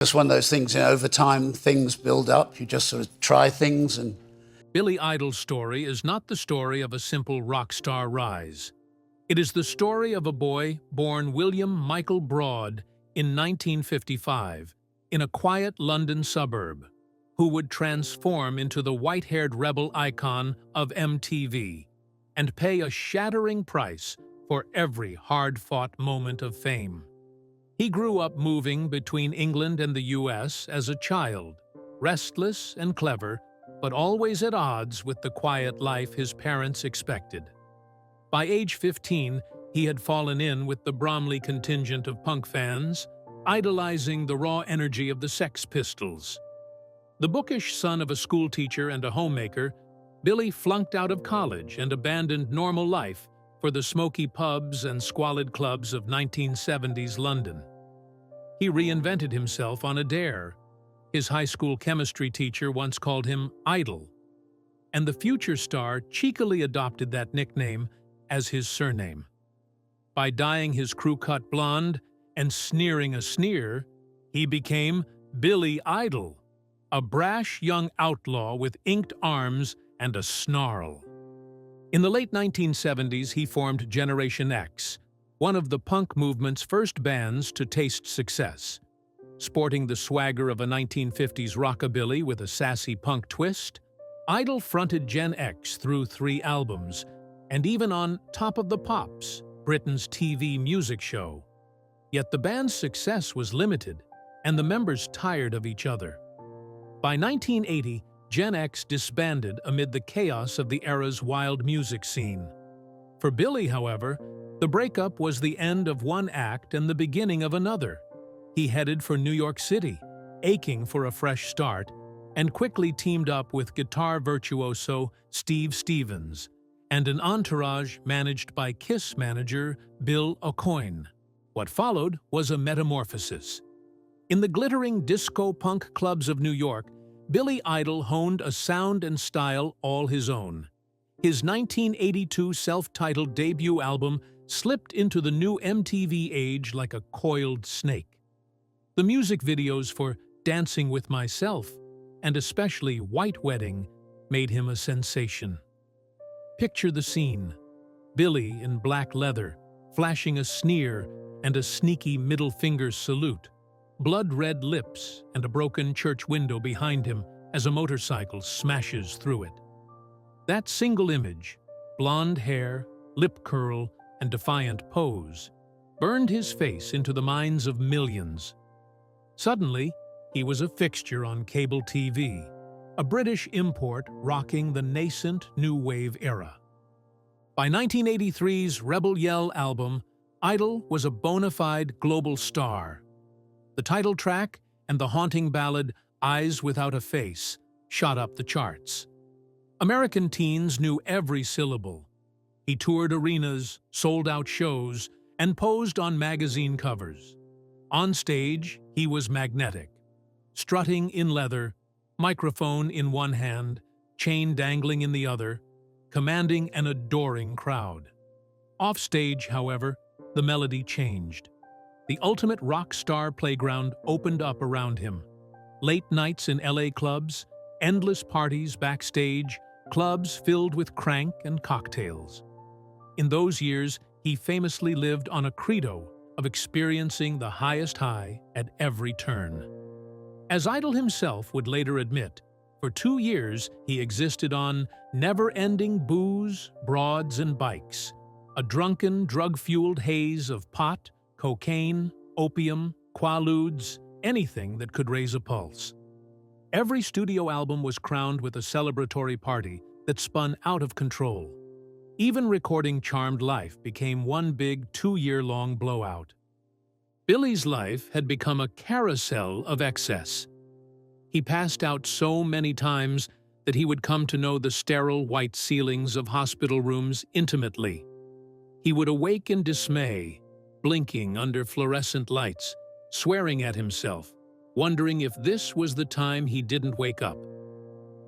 It's one of those things, over time, things build up. You just sort of try things and... Billy Idol's story is not the story of a simple rock star rise. It is the story of a boy born William Michael Broad in 1955 in a quiet London suburb, who would transform into the white-haired rebel icon of MTV and pay a shattering price for every hard-fought moment of fame. He grew up moving between England and the US as a child, restless and clever, but always at odds with the quiet life his parents expected. By age 15, he had fallen in with the Bromley contingent of punk fans, idolizing the raw energy of the Sex Pistols. The bookish son of a schoolteacher and a homemaker, Billy flunked out of college and abandoned normal life for the smoky pubs and squalid clubs of 1970s London. He reinvented himself on a dare. His high school chemistry teacher once called him Idol, and the future star cheekily adopted that nickname as his surname. By dyeing his crew-cut blonde and sneering a sneer, he became Billy Idol, a brash young outlaw with inked arms and a snarl. In the late 1970s, he formed Generation X, one of the punk movement's first bands to taste success. Sporting the swagger of a 1950s rockabilly with a sassy punk twist, Idol fronted Gen X through 3 albums, and even on Top of the Pops, Britain's TV music show. Yet the band's success was limited, and the members tired of each other. By 1980, Gen X disbanded amid the chaos of the era's wild music scene. For Billy, however, the breakup was the end of one act and the beginning of another. He headed for New York City, aching for a fresh start, and quickly teamed up with guitar virtuoso Steve Stevens and an entourage managed by Kiss manager Bill Aucoin. What followed was a metamorphosis. In the glittering disco-punk clubs of New York, Billy Idol honed a sound and style all his own. His 1982 self-titled debut album slipped into the new MTV age like a coiled snake. The music videos for Dancing with Myself, and especially White Wedding, made him a sensation. Picture the scene: Billy in black leather, flashing a sneer and a sneaky middle finger salute, blood-red lips and a broken church window behind him as a motorcycle smashes through it. That single image, blonde hair, lip curl, and defiant pose, burned his face into the minds of millions. Suddenly, he was a fixture on cable TV, a British import rocking the nascent new wave era. By 1983's Rebel Yell album, Idol was a bona fide global star. The title track and the haunting ballad Eyes Without a Face shot up the charts. American teens knew every syllable. He toured arenas, sold out shows, and posed on magazine covers. On stage, he was magnetic, strutting in leather, microphone in one hand, chain dangling in the other, commanding an adoring crowd. Offstage, however, the melody changed. The ultimate rock star playground opened up around him. Late nights in LA clubs, endless parties backstage, clubs filled with crank and cocktails. In those years, he famously lived on a credo of experiencing the highest high at every turn. As Idol himself would later admit, for 2 years he existed on never-ending booze, broads, and bikes, a drunken, drug-fueled haze of pot, cocaine, opium, quaaludes, anything that could raise a pulse. Every studio album was crowned with a celebratory party that spun out of control. Even recording Charmed Life became one big 2-year-long blowout. Billy's life had become a carousel of excess. He passed out so many times that he would come to know the sterile white ceilings of hospital rooms intimately. He would awake in dismay, blinking under fluorescent lights, swearing at himself, wondering if this was the time he didn't wake up.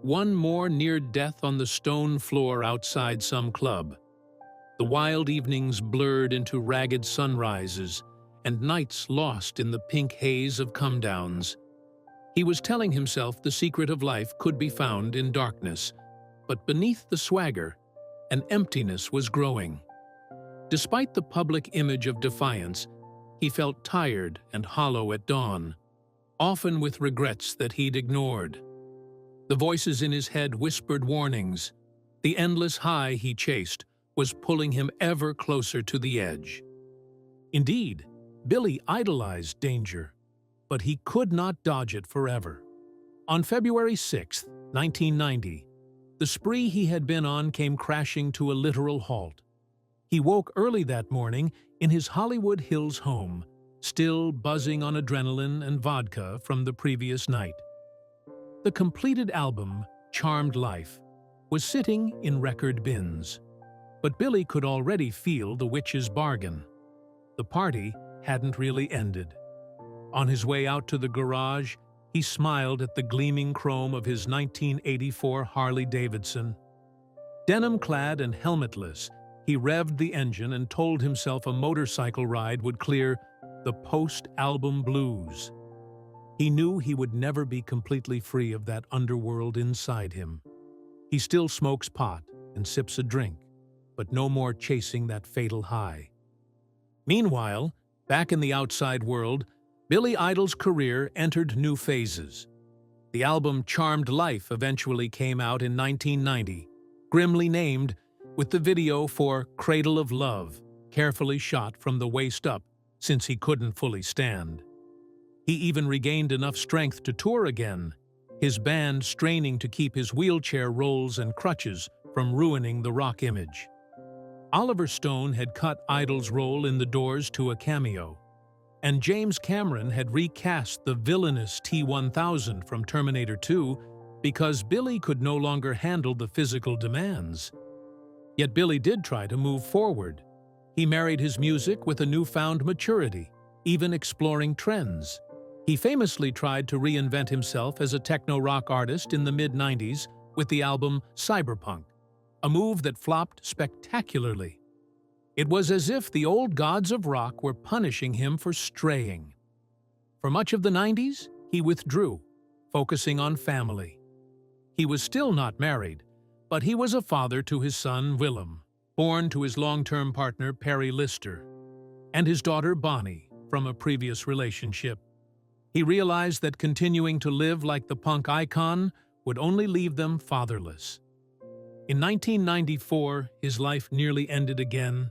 One more near death on the stone floor outside some club. The wild evenings blurred into ragged sunrises, and nights lost in the pink haze of come-downs. He was telling himself the secret of life could be found in darkness, but beneath the swagger, an emptiness was growing. Despite the public image of defiance, he felt tired and hollow at dawn, often with regrets that he'd ignored. The voices in his head whispered warnings. The endless high he chased was pulling him ever closer to the edge. Indeed, Billy idolized danger, but he could not dodge it forever. On February 6, 1990, the spree he had been on came crashing to a literal halt. He woke early that morning in his Hollywood Hills home, still buzzing on adrenaline and vodka from the previous night. The completed album, Charmed Life, was sitting in record bins. But Billy could already feel the witch's bargain. The party hadn't really ended. On his way out to the garage, he smiled at the gleaming chrome of his 1984 Harley-Davidson. Denim-clad and helmetless, he revved the engine and told himself a motorcycle ride would clear the post-album blues. He knew he would never be completely free of that underworld inside him. He still smokes pot and sips a drink, but no more chasing that fatal high. Meanwhile, back in the outside world, Billy Idol's career entered new phases. The album Charmed Life eventually came out in 1990, grimly named, with the video for Cradle of Love carefully shot from the waist up since he couldn't fully stand. He even regained enough strength to tour again, his band straining to keep his wheelchair rolls and crutches from ruining the rock image. Oliver Stone had cut Idol's role in The Doors to a cameo, and James Cameron had recast the villainous T-1000 from Terminator 2 because Billy could no longer handle the physical demands. Yet Billy did try to move forward. He married his music with a newfound maturity, even exploring trends. He famously tried to reinvent himself as a techno-rock artist in the mid-90s with the album Cyberpunk, a move that flopped spectacularly. It was as if the old gods of rock were punishing him for straying. For much of the 90s, he withdrew, focusing on family. He was still not married, but he was a father to his son Willem, born to his long-term partner Perry Lister, and his daughter Bonnie from a previous relationship. He realized that continuing to live like the punk icon would only leave them fatherless. In 1994, his life nearly ended again.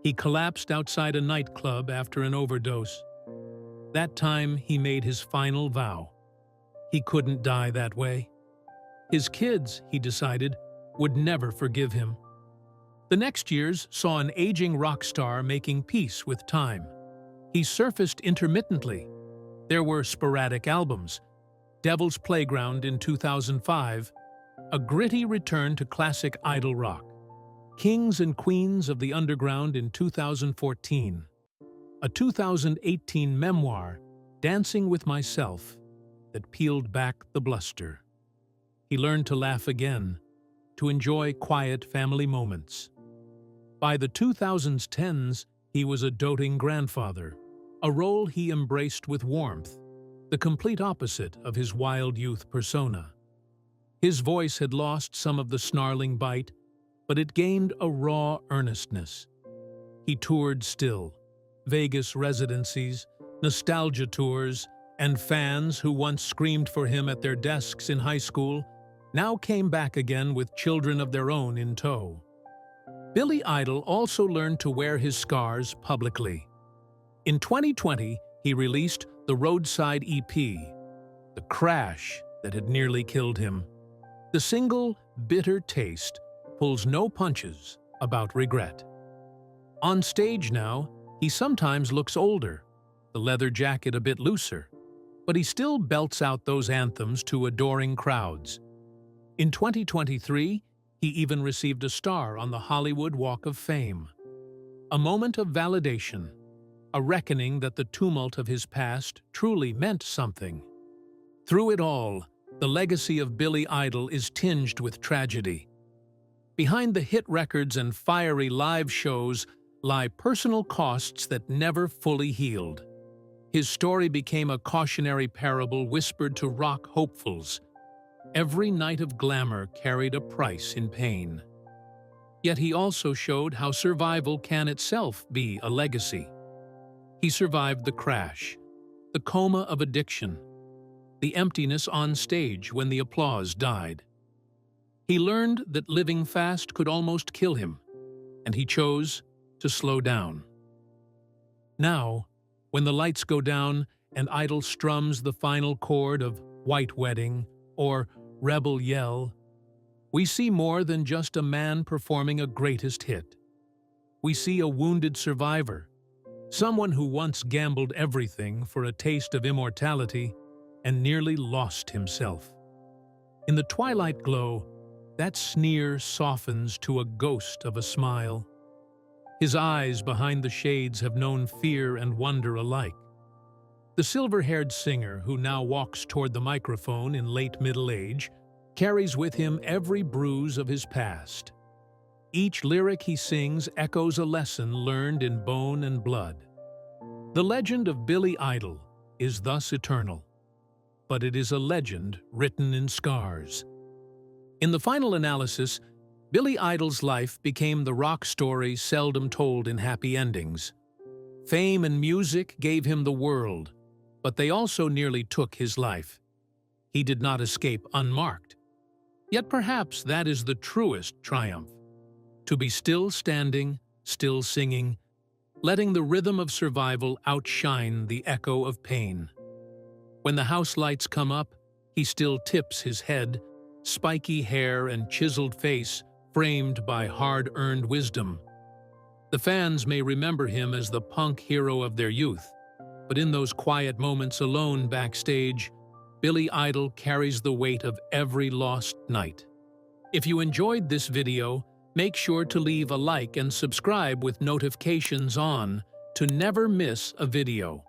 He collapsed outside a nightclub after an overdose. That time, he made his final vow. He couldn't die that way. His kids, he decided, would never forgive him. The next years saw an aging rock star making peace with time. He surfaced intermittently. There were sporadic albums, Devil's Playground in 2005, a gritty return to classic idol rock, Kings and Queens of the Underground in 2014, a 2018 memoir, Dancing with Myself, that peeled back the bluster. He learned to laugh again, to enjoy quiet family moments. By the 2010s, he was a doting grandfather, a role he embraced with warmth, the complete opposite of his wild youth persona. His voice had lost some of the snarling bite, but it gained a raw earnestness. He toured still, Vegas residencies, nostalgia tours, and fans who once screamed for him at their desks in high school now came back again with children of their own in tow. Billy Idol also learned to wear his scars publicly. In 2020, he released the Roadside EP, the crash that had nearly killed him. The single, Bitter Taste, pulls no punches about regret. On stage now, he sometimes looks older, the leather jacket a bit looser, but he still belts out those anthems to adoring crowds. In 2023, he even received a star on the Hollywood Walk of Fame. A moment of validation, a reckoning that the tumult of his past truly meant something. Through it all, the legacy of Billy Idol is tinged with tragedy. Behind the hit records and fiery live shows lie personal costs that never fully healed. His story became a cautionary parable whispered to rock hopefuls. Every night of glamour carried a price in pain. Yet he also showed how survival can itself be a legacy. He survived the crash, the coma of addiction, the emptiness on stage when the applause died. He learned that living fast could almost kill him, and he chose to slow down. Now, when the lights go down and Idol strums the final chord of White Wedding or Rebel Yell, we see more than just a man performing a greatest hit. We see a wounded survivor, someone who once gambled everything for a taste of immortality and nearly lost himself. In the twilight glow, that sneer softens to a ghost of a smile. His eyes behind the shades have known fear and wonder alike. The silver-haired singer, who now walks toward the microphone in late middle age, carries with him every bruise of his past. Each lyric he sings echoes a lesson learned in bone and blood. The legend of Billy Idol is thus eternal, but it is a legend written in scars. In the final analysis, Billy Idol's life became the rock story seldom told in happy endings. Fame and music gave him the world, but they also nearly took his life. He did not escape unmarked. Yet perhaps that is the truest triumph, to be still standing, still singing, letting the rhythm of survival outshine the echo of pain. When the house lights come up, he still tips his head, spiky hair and chiseled face framed by hard-earned wisdom. The fans may remember him as the punk hero of their youth, but in those quiet moments alone backstage, Billy Idol carries the weight of every lost night. If you enjoyed this video, make sure to leave a like and subscribe with notifications on to never miss a video.